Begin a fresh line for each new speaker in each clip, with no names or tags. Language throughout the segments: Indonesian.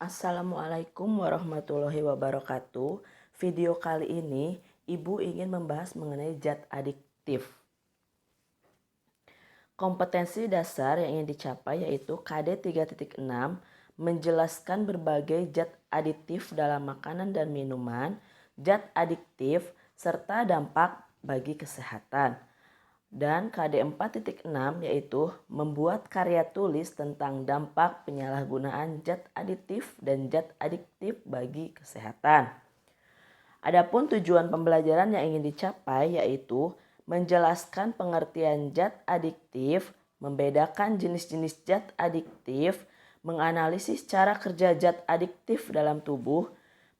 Assalamualaikum warahmatullahi wabarakatuh. Video kali ini Ibu ingin membahas mengenai zat adiktif. Kompetensi dasar yang ingin dicapai yaitu KD 3.6 menjelaskan berbagai zat aditif dalam makanan dan minuman, zat adiktif, serta dampak bagi kesehatan. Dan KD 4.6 yaitu membuat karya tulis tentang dampak penyalahgunaan zat aditif dan zat adiktif bagi kesehatan. Adapun tujuan pembelajaran yang ingin dicapai yaitu menjelaskan pengertian zat adiktif, membedakan jenis-jenis zat adiktif, menganalisis cara kerja zat adiktif dalam tubuh,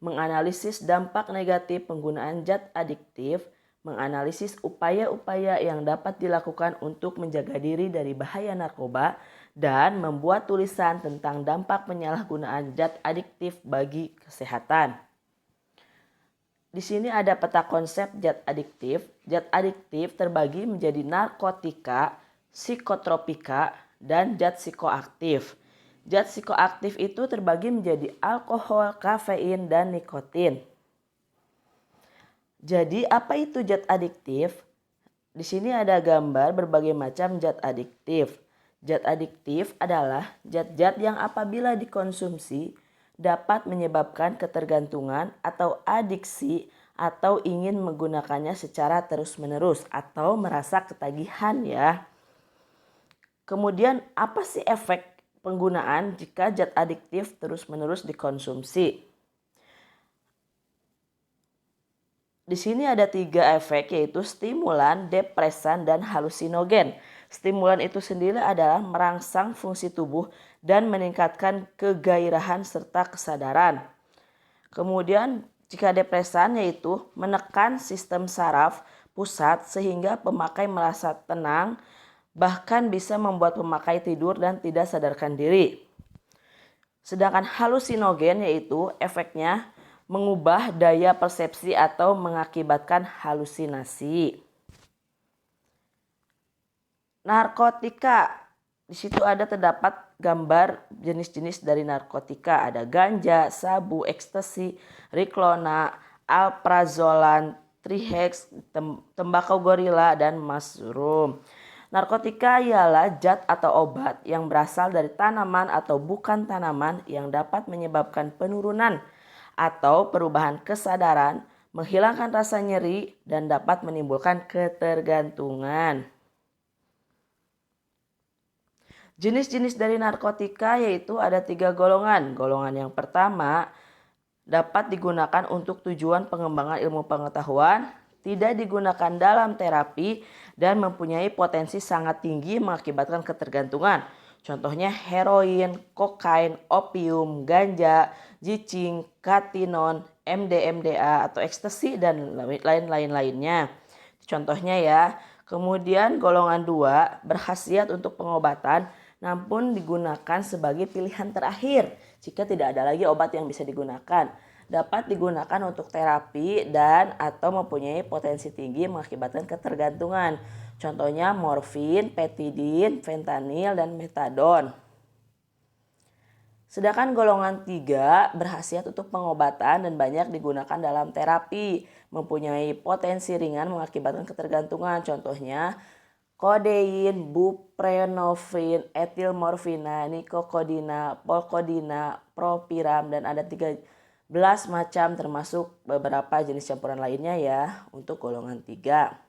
menganalisis dampak negatif penggunaan zat adiktif, menganalisis upaya-upaya yang dapat dilakukan untuk menjaga diri dari bahaya narkoba, dan membuat tulisan tentang dampak penyalahgunaan zat adiktif bagi kesehatan. Di sini ada peta konsep zat adiktif. Zat adiktif terbagi menjadi narkotika, psikotropika, dan zat psikoaktif. Zat psikoaktif itu terbagi menjadi alkohol, kafein, dan nikotin. Jadi apa itu zat adiktif? Di sini ada gambar berbagai macam zat adiktif. Zat adiktif adalah zat-zat yang apabila dikonsumsi dapat menyebabkan ketergantungan atau adiksi atau ingin menggunakannya secara terus-menerus atau merasa ketagihan ya. Kemudian apa sih efek penggunaan jika zat adiktif terus-menerus dikonsumsi? Di sini ada 3 efek yaitu stimulan, depresan, dan halusinogen. Stimulan itu sendiri adalah merangsang fungsi tubuh dan meningkatkan kegairahan serta kesadaran. Kemudian jika depresan yaitu menekan sistem saraf pusat sehingga pemakai merasa tenang, bahkan bisa membuat pemakai tidur dan tidak sadarkan diri. Sedangkan halusinogen yaitu efeknya mengubah daya persepsi atau mengakibatkan halusinasi. Narkotika, di situ terdapat gambar jenis-jenis dari narkotika. Ada ganja, sabu, ekstasi, riklona, alprazolam, trihex, tembakau gorila, dan mushroom. Narkotika ialah zat atau obat yang berasal dari tanaman atau bukan tanaman yang dapat menyebabkan penurunan atau perubahan kesadaran, menghilangkan rasa nyeri, dan dapat menimbulkan ketergantungan. Jenis-jenis dari narkotika yaitu ada 3 golongan. Golongan yang pertama dapat digunakan untuk tujuan pengembangan ilmu pengetahuan, tidak digunakan dalam terapi, dan mempunyai potensi sangat tinggi mengakibatkan ketergantungan. Contohnya heroin, kokain, opium, ganja, jicing, katinon, MDMA atau ekstasi, dan lain-lainnya. Contohnya ya. Kemudian golongan 2 berkhasiat untuk pengobatan namun digunakan sebagai pilihan terakhir jika tidak ada lagi obat yang bisa digunakan. Dapat digunakan untuk terapi dan atau mempunyai potensi tinggi mengakibatkan ketergantungan. Contohnya morfin, petidin, fentanil, dan metadon. Sedangkan golongan 3 berkhasiat untuk pengobatan dan banyak digunakan dalam terapi. Mempunyai potensi ringan mengakibatkan ketergantungan. Contohnya kodein, buprenorfin, etilmorfina, nikokodina, polkodina, propiram, dan ada 13 macam termasuk beberapa jenis campuran lainnya ya untuk golongan 3.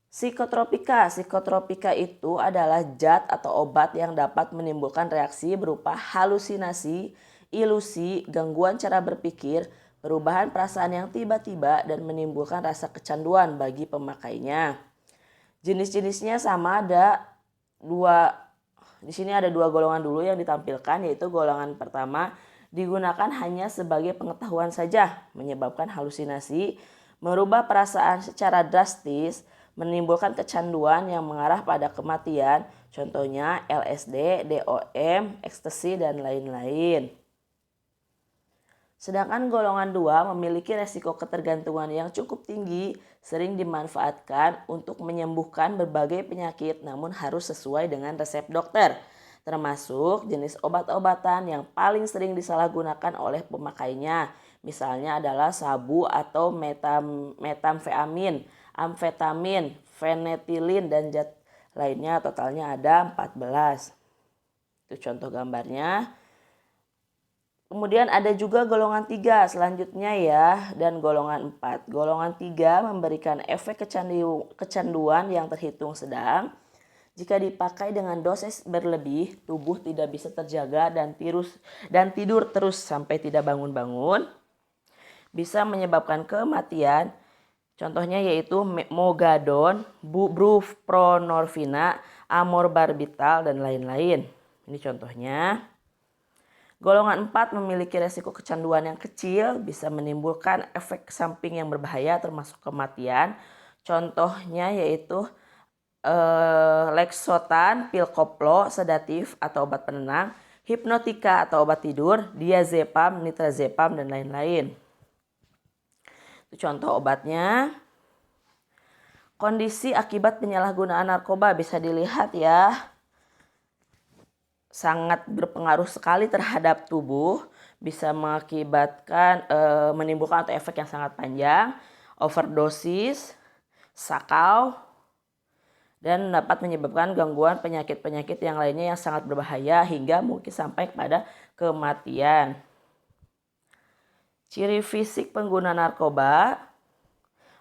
Psikotropika. Psikotropika itu adalah zat atau obat yang dapat menimbulkan reaksi berupa halusinasi, ilusi, gangguan cara berpikir, perubahan perasaan yang tiba-tiba, dan menimbulkan rasa kecanduan bagi pemakainya. Jenis-jenisnya sama, ada 2. Di sini ada 2 golongan dulu yang ditampilkan, yaitu golongan pertama digunakan hanya sebagai pengetahuan saja, menyebabkan halusinasi, merubah perasaan secara drastis, menimbulkan kecanduan yang mengarah pada kematian, contohnya LSD, DOM, ekstasi, dan lain-lain. Sedangkan golongan 2 memiliki resiko ketergantungan yang cukup tinggi, sering dimanfaatkan untuk menyembuhkan berbagai penyakit namun harus sesuai dengan resep dokter. termasuk jenis obat-obatan yang paling sering disalahgunakan oleh pemakainya. Misalnya adalah sabu atau metamfetamin, amfetamin, fenetilin, dan zat lainnya. Totalnya ada 14. Itu contoh gambarnya. Kemudian ada juga golongan 3 selanjutnya ya, dan golongan 4. Golongan 3 memberikan efek kecanduan yang terhitung sedang. Jika dipakai dengan dosis berlebih, tubuh tidak bisa terjaga dan tidur terus sampai tidak bangun-bangun. Bisa menyebabkan kematian. Contohnya yaitu mogadon, bupronorfina, amorbarbital, dan lain-lain. Ini contohnya. Golongan 4 memiliki resiko kecanduan yang kecil, bisa menimbulkan efek samping yang berbahaya termasuk kematian. Contohnya yaitu Lexotan, pil koplo, sedatif atau obat penenang, hipnotika atau obat tidur, diazepam, nitrazepam, dan lain-lain. Itu contoh obatnya. Kondisi akibat penyalahgunaan narkoba bisa dilihat ya. Sangat berpengaruh sekali terhadap tubuh, bisa mengakibatkan menimbulkan atau efek yang sangat panjang, overdosis, sakau, dan dapat menyebabkan gangguan penyakit-penyakit yang lainnya yang sangat berbahaya hingga mungkin sampai kepada kematian. Ciri fisik pengguna narkoba: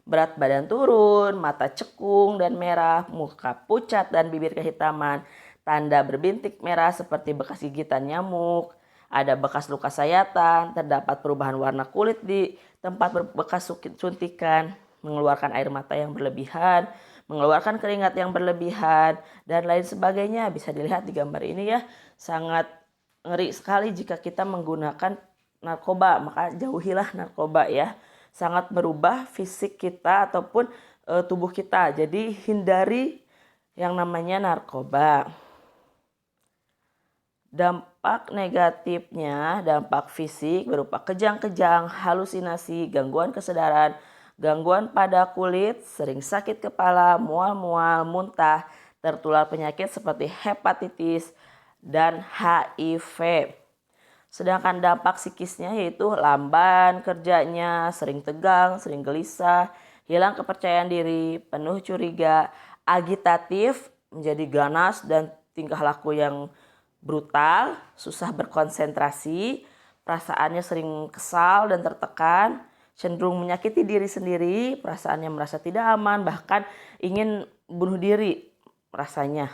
berat badan turun, mata cekung dan merah, muka pucat dan bibir kehitaman, tanda berbintik merah seperti bekas gigitan nyamuk, ada bekas luka sayatan, terdapat perubahan warna kulit di tempat bekas suntikan, mengeluarkan air mata yang berlebihan, mengeluarkan keringat yang berlebihan, dan lain sebagainya. Bisa dilihat di gambar ini ya, sangat ngeri sekali jika kita menggunakan narkoba, maka jauhilah narkoba ya. Sangat merubah fisik kita ataupun tubuh kita, jadi hindari yang namanya narkoba. Dampak negatifnya, dampak fisik berupa kejang-kejang, halusinasi, gangguan kesadaran, gangguan pada kulit, sering sakit kepala, mual-mual, muntah, tertular penyakit seperti hepatitis dan HIV. Sedangkan dampak psikisnya yaitu lamban kerjanya, sering tegang, sering gelisah, hilang kepercayaan diri, penuh curiga, agitatif, menjadi ganas dan tingkah laku yang brutal, susah berkonsentrasi, perasaannya sering kesal dan tertekan, cenderung menyakiti diri sendiri, perasaannya merasa tidak aman, bahkan ingin bunuh diri rasanya.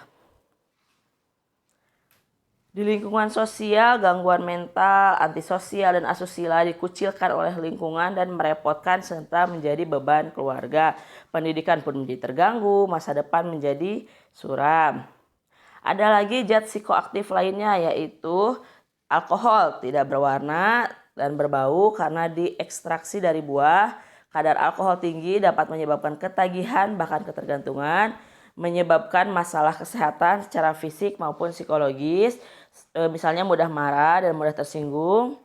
Di lingkungan sosial, gangguan mental, antisosial, dan asusila dikucilkan oleh lingkungan dan merepotkan serta menjadi beban keluarga. Pendidikan pun menjadi terganggu, masa depan menjadi suram. Ada lagi zat psikoaktif lainnya yaitu alkohol, tidak berwarna dan berbau karena diekstraksi dari buah. Kadar alkohol tinggi dapat menyebabkan ketagihan bahkan ketergantungan, menyebabkan masalah kesehatan secara fisik maupun psikologis, misalnya mudah marah dan mudah tersinggung.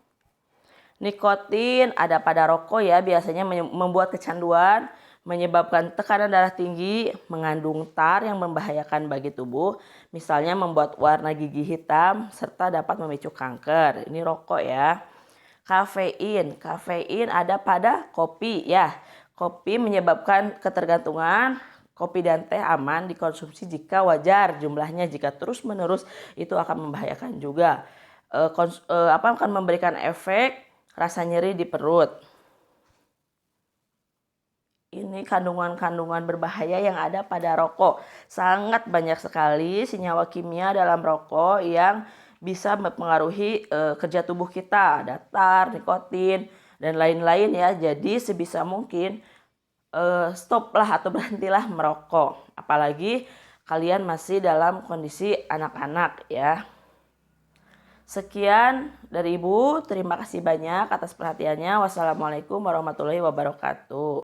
Nikotin ada pada rokok ya, biasanya membuat kecanduan, menyebabkan tekanan darah tinggi, mengandung tar yang membahayakan bagi tubuh, misalnya membuat warna gigi hitam, serta dapat memicu kanker. Ini rokok ya. Kafein ada pada kopi ya. Kopi menyebabkan ketergantungan. Kopi dan teh aman dikonsumsi jika wajar jumlahnya, jika terus-menerus itu akan membahayakan juga. Akan memberikan efek rasa nyeri di perut. Ini kandungan-kandungan berbahaya yang ada pada rokok. Sangat banyak sekali senyawa kimia dalam rokok yang bisa mempengaruhi kerja tubuh kita. Ada tar, nikotin, dan lain-lain ya. Jadi sebisa mungkin stoplah atau berhentilah merokok. Apalagi kalian masih dalam kondisi anak-anak ya. Sekian dari Ibu. Terima kasih banyak atas perhatiannya. Wassalamualaikum warahmatullahi wabarakatuh.